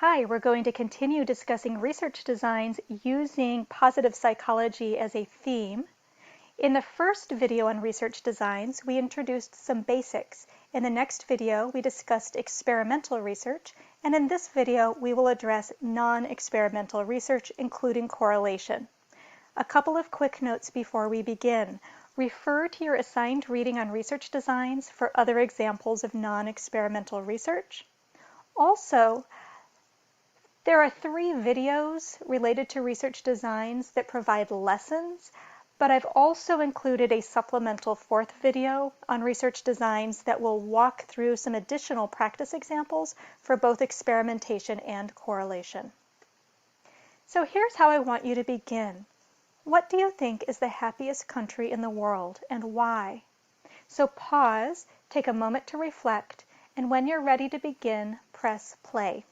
Hi, we're going to continue discussing research designs using positive psychology as a theme. In the first video on research designs, we introduced some basics. In the next video, we discussed experimental research, and in this video, we will address non-experimental research, including correlation. A couple of quick notes before we begin. Refer to your assigned reading on research designs for other examples of non-experimental research. Also, there are 3 videos related to research designs that provide lessons, but I've also included a supplemental 4th video on research designs that will walk through some additional practice examples for both experimentation and correlation. So here's how I want you to begin. What do you think is the happiest country in the world and why? So pause, take a moment to reflect, and when you're ready to begin, press play.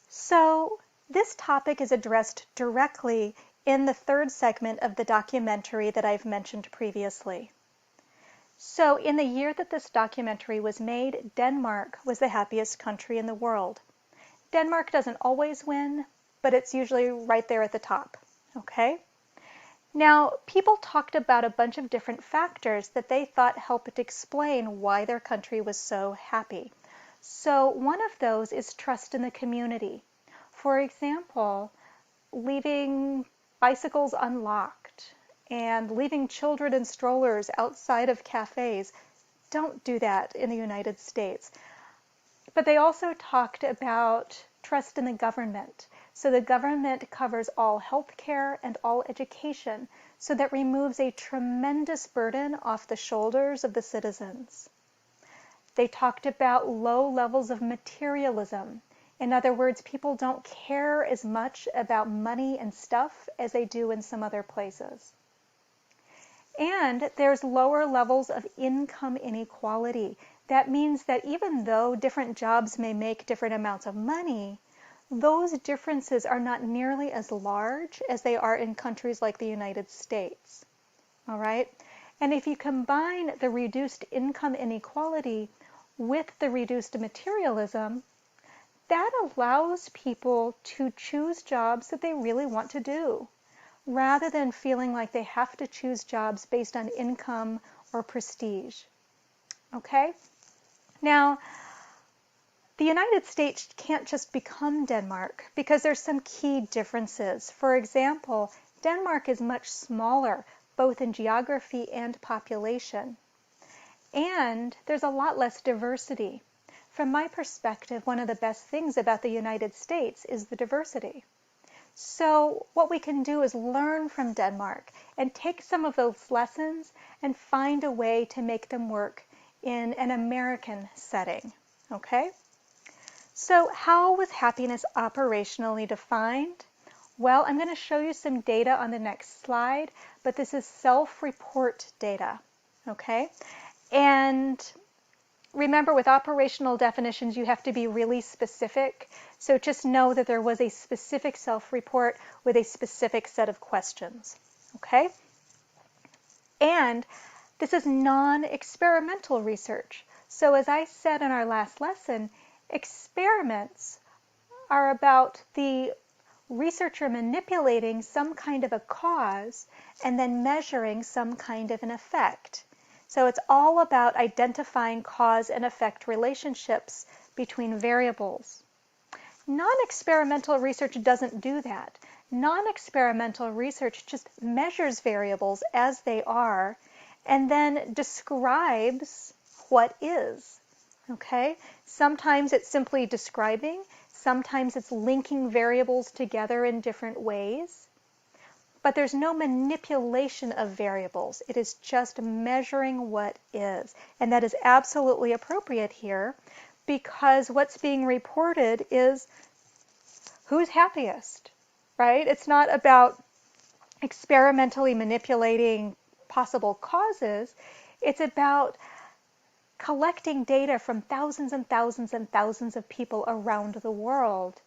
So this topic is addressed directly in the 3rd segment of the documentary that I've mentioned previously. So in the year that this documentary was made, Denmark was the happiest country in the world. Denmark doesn't always win, but it's usually right there at the top, okay? Now, people talked about a bunch of different factors that they thought helped explain why their country was so happy. So one of those is trust in the community. For example, leaving bicycles unlocked and leaving children in strollers outside of cafes. Don't do that in the United States. But they also talked about trust in the government. So the government covers all health care and all education, so that removes a tremendous burden off the shoulders of the citizens. They talked about low levels of materialism. In other words, people don't care as much about money and stuff as they do in some other places. And there's lower levels of income inequality. That means that even though different jobs may make different amounts of money, those differences are not nearly as large as they are in countries like the United States. All right? And if you combine the reduced income inequality with the reduced materialism, that allows people to choose jobs that they really want to do, rather than feeling like they have to choose jobs based on income or prestige. Okay? Now, the United States can't just become Denmark because there's some key differences. For example, Denmark is much smaller, both in geography and population. And there's a lot less diversity. From my perspective, one of the best things about the United States is the diversity. So what we can do is learn from Denmark and take some of those lessons and find a way to make them work in an American setting, okay? So how was happiness operationally defined? Well, I'm going to show you some data on the next slide, but this is self-report data, okay? And remember, with operational definitions, you have to be really specific. So just know that there was a specific self-report with a specific set of questions, okay? And this is non-experimental research. So as I said in our last lesson, experiments are about the researcher manipulating some kind of a cause and then measuring some kind of an effect. So it's all about identifying cause and effect relationships between variables. Non-experimental research doesn't do that. Non-experimental research just measures variables as they are and then describes what is. Okay? Sometimes it's simply describing, sometimes it's linking variables together in different ways, but there's no manipulation of variables. It is just measuring what is. And that is absolutely appropriate here because what's being reported is who's happiest, right? It's not about experimentally manipulating possible causes. It's about collecting data from thousands and thousands and thousands of people around the world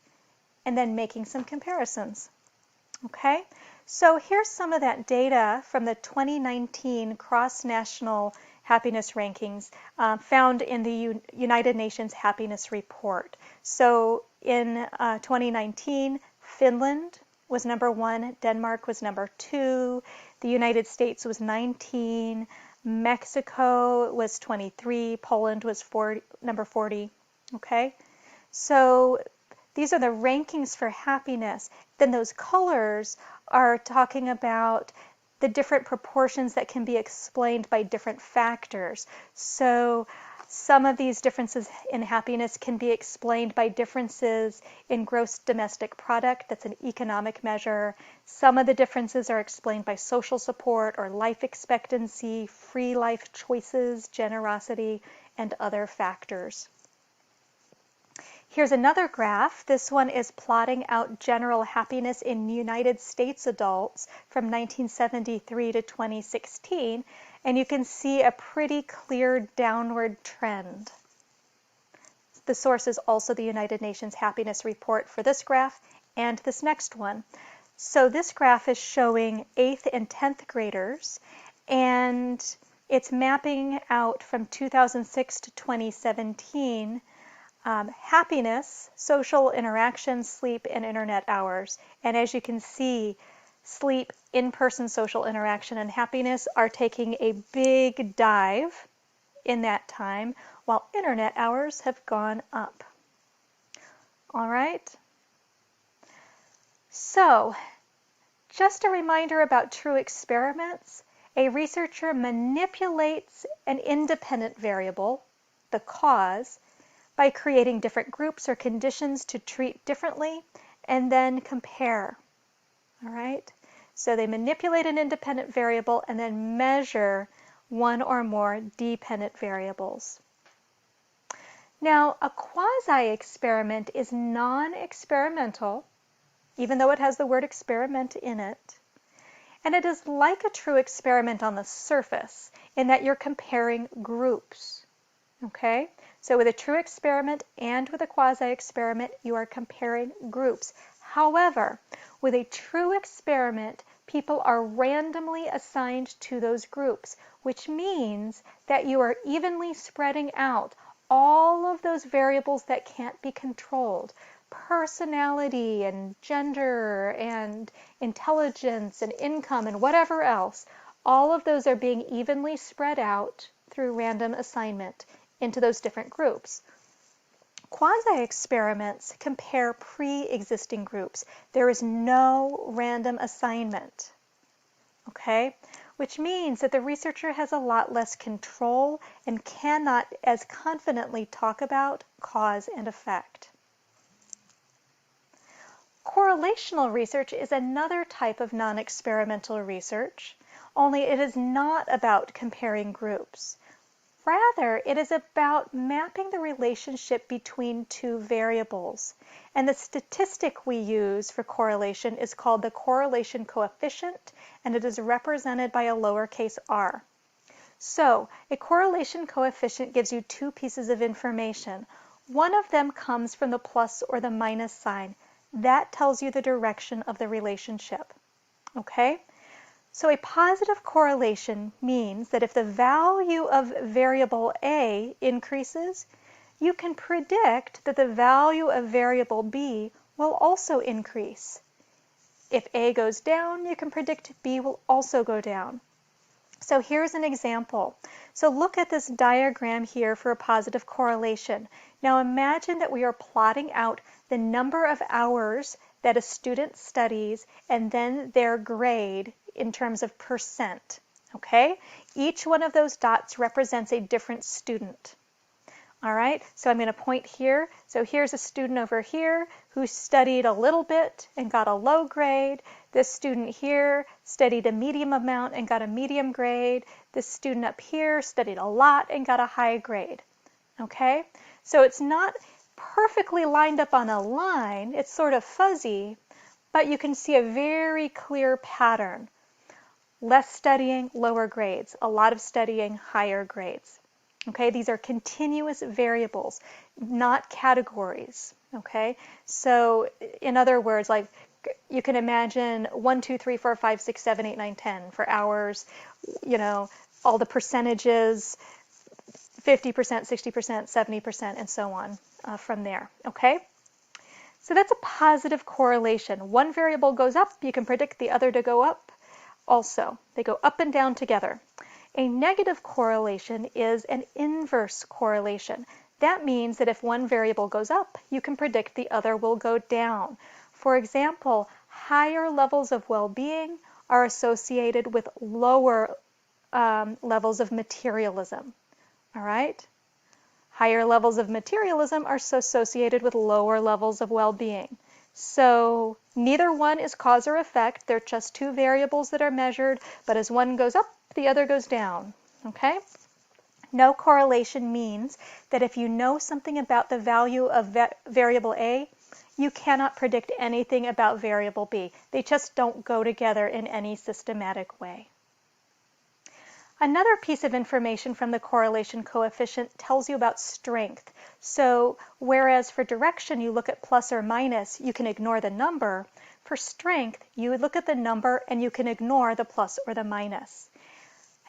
and then making some comparisons. Okay, so here's some of that data from the 2019 cross-national happiness rankings found in the United Nations Happiness Report. So in 2019, Finland was number 1, Denmark was number 2, the United States was 19, Mexico was 23, Poland was number 40, okay? So these are the rankings for happiness. Then those colors are talking about the different proportions that can be explained by different factors. So some of these differences in happiness can be explained by differences in gross domestic product. That's an economic measure. Some of the differences are explained by social support or life expectancy, free life choices, generosity, and other factors. Here's another graph. This one is plotting out general happiness in United States adults from 1973 to 2016. And you can see a pretty clear downward trend. The source is also the United Nations Happiness Report for this graph and this next one. So this graph is showing 8th and 10th graders, and it's mapping out from 2006 to 2017 happiness, social interaction, sleep, and internet hours. And as you can see, sleep, in-person social interaction, and happiness are taking a big dive in that time, while internet hours have gone up. All right? So, just a reminder about true experiments. A researcher manipulates an independent variable, the cause, by creating different groups or conditions to treat differently and then compare. All right? So they manipulate an independent variable and then measure one or more dependent variables. Now, a quasi-experiment is non-experimental, even though it has the word experiment in it. And it is like a true experiment on the surface in that you're comparing groups. Okay? So with a true experiment and with a quasi-experiment, you are comparing groups. However, with a true experiment, people are randomly assigned to those groups, which means that you are evenly spreading out all of those variables that can't be controlled. Personality and gender and intelligence and income and whatever else, all of those are being evenly spread out through random assignment into those different groups. Quasi-experiments compare pre-existing groups. There is no random assignment, okay? Which means that the researcher has a lot less control and cannot as confidently talk about cause and effect. Correlational research is another type of non-experimental research, only it is not about comparing groups. Rather, it is about mapping the relationship between two variables. And the statistic we use for correlation is called the correlation coefficient, and it is represented by a lowercase r. So, a correlation coefficient gives you two pieces of information. One of them comes from the plus or the minus sign. That tells you the direction of the relationship. Okay? So a positive correlation means that if the value of variable A increases, you can predict that the value of variable B will also increase. If A goes down, you can predict B will also go down. So here's an example. So look at this diagram here for a positive correlation. Now imagine that we are plotting out the number of hours that a student studies and then their grade in terms of percent. Okay? Each one of those dots represents a different student. All right, so I'm going to point here. So here's a student over here who studied a little bit and got a low grade. This student here studied a medium amount and got a medium grade. This student up here studied a lot and got a high grade. Okay, so it's not perfectly lined up on a line. It's sort of fuzzy, but you can see a very clear pattern. Less studying, lower grades. A lot of studying, higher grades. Okay, these are continuous variables, not categories. Okay, so in other words, like you can imagine 1, 2, 3, 4, 5, 6, 7, 8, 9, 10 for hours, you know, all the percentages, 50%, 60%, 70%, and so on from there. Okay, so that's a positive correlation. One variable goes up, you can predict the other to go up also. They go up and down together. A negative correlation is an inverse correlation. That means that if one variable goes up, you can predict the other will go down. For example, higher levels of well-being are associated with lower levels of materialism. All right? Higher levels of materialism are associated with lower levels of well-being. So neither one is cause or effect. They're just two variables that are measured, but as one goes up, the other goes down. Okay? No correlation means that if you know something about the value of variable A, you cannot predict anything about variable B. They just don't go together in any systematic way. Another piece of information from the correlation coefficient tells you about strength. So whereas for direction you look at plus or minus, you can ignore the number, for strength you would look at the number and you can ignore the plus or the minus.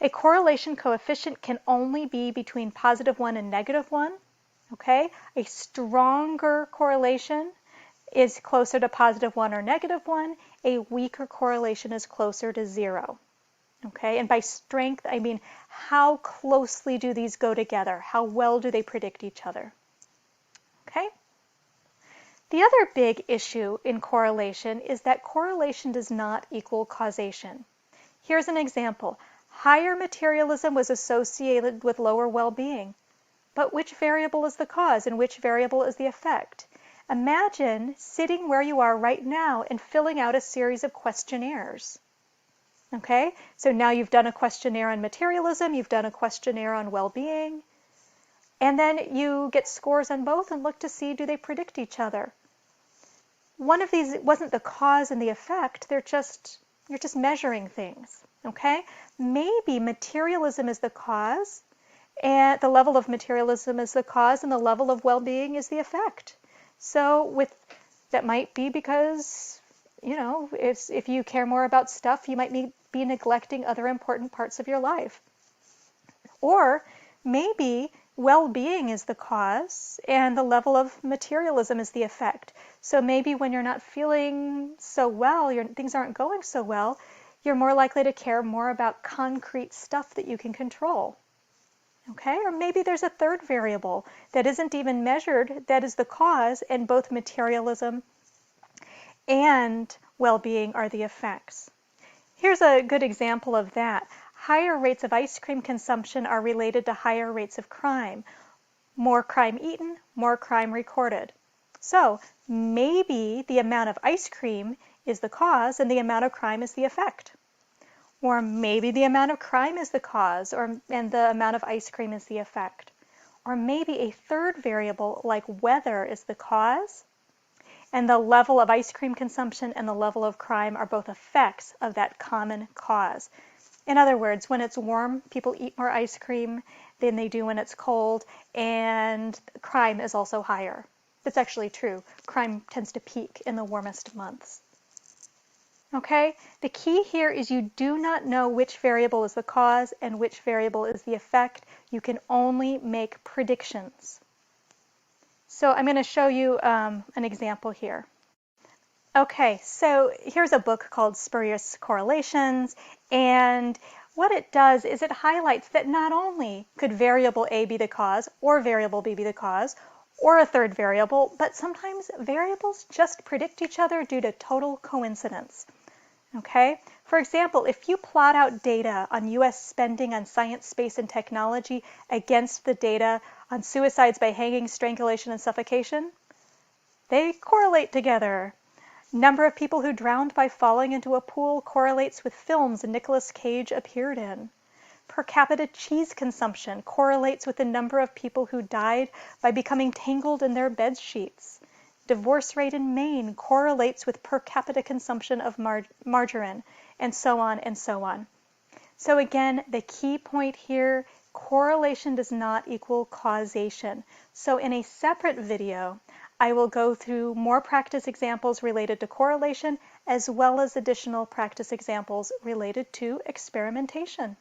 A correlation coefficient can only be between +1 and -1. Okay? A stronger correlation is closer to +1 or -1. A weaker correlation is closer to 0. Okay, and by strength, I mean how closely do these go together? How well do they predict each other? Okay. The other big issue in correlation is that correlation does not equal causation. Here's an example. Higher materialism was associated with lower well-being. But which variable is the cause and which variable is the effect? Imagine sitting where you are right now and filling out a series of questionnaires. Okay, so now you've done a questionnaire on materialism, you've done a questionnaire on well-being, and then you get scores on both and look to see do they predict each other. One of these wasn't the cause and the effect, you're just measuring things. Okay, maybe materialism is the cause, and the level of materialism is the cause, and the level of well-being is the effect. So that might be because, you know, if you care more about stuff, you might be neglecting other important parts of your life. Or maybe well-being is the cause and the level of materialism is the effect. So maybe when you're not feeling so well, things aren't going so well, you're more likely to care more about concrete stuff that you can control. Okay, or maybe there's a third variable that isn't even measured that is the cause, and both materialism and well-being are the effects. Here's a good example of that. Higher rates of ice cream consumption are related to higher rates of crime. More crime eaten, more crime recorded. So maybe the amount of ice cream is the cause and the amount of crime is the effect. Or maybe the amount of crime is the cause and the amount of ice cream is the effect. Or maybe a third variable like weather is the cause, and the level of ice cream consumption and the level of crime are both effects of that common cause. In other words, when it's warm, people eat more ice cream than they do when it's cold, and crime is also higher. That's actually true. Crime tends to peak in the warmest months. Okay? The key here is you do not know which variable is the cause and which variable is the effect. You can only make predictions. So I'm going to show you an example here. Okay, so here's a book called Spurious Correlations, and what it does is it highlights that not only could variable A be the cause or variable B be the cause or a third variable, but sometimes variables just predict each other due to total coincidence. Okay? For example, if you plot out data on U.S. spending on science, space, and technology against the data on suicides by hanging, strangulation, and suffocation, they correlate together. Number of people who drowned by falling into a pool correlates with films Nicolas Cage appeared in. Per capita cheese consumption correlates with the number of people who died by becoming tangled in their bed sheets. Divorce rate in Maine correlates with per capita consumption of margarine, and so on and so on. So again, the key point here, correlation does not equal causation. So in a separate video, I will go through more practice examples related to correlation, as well as additional practice examples related to experimentation.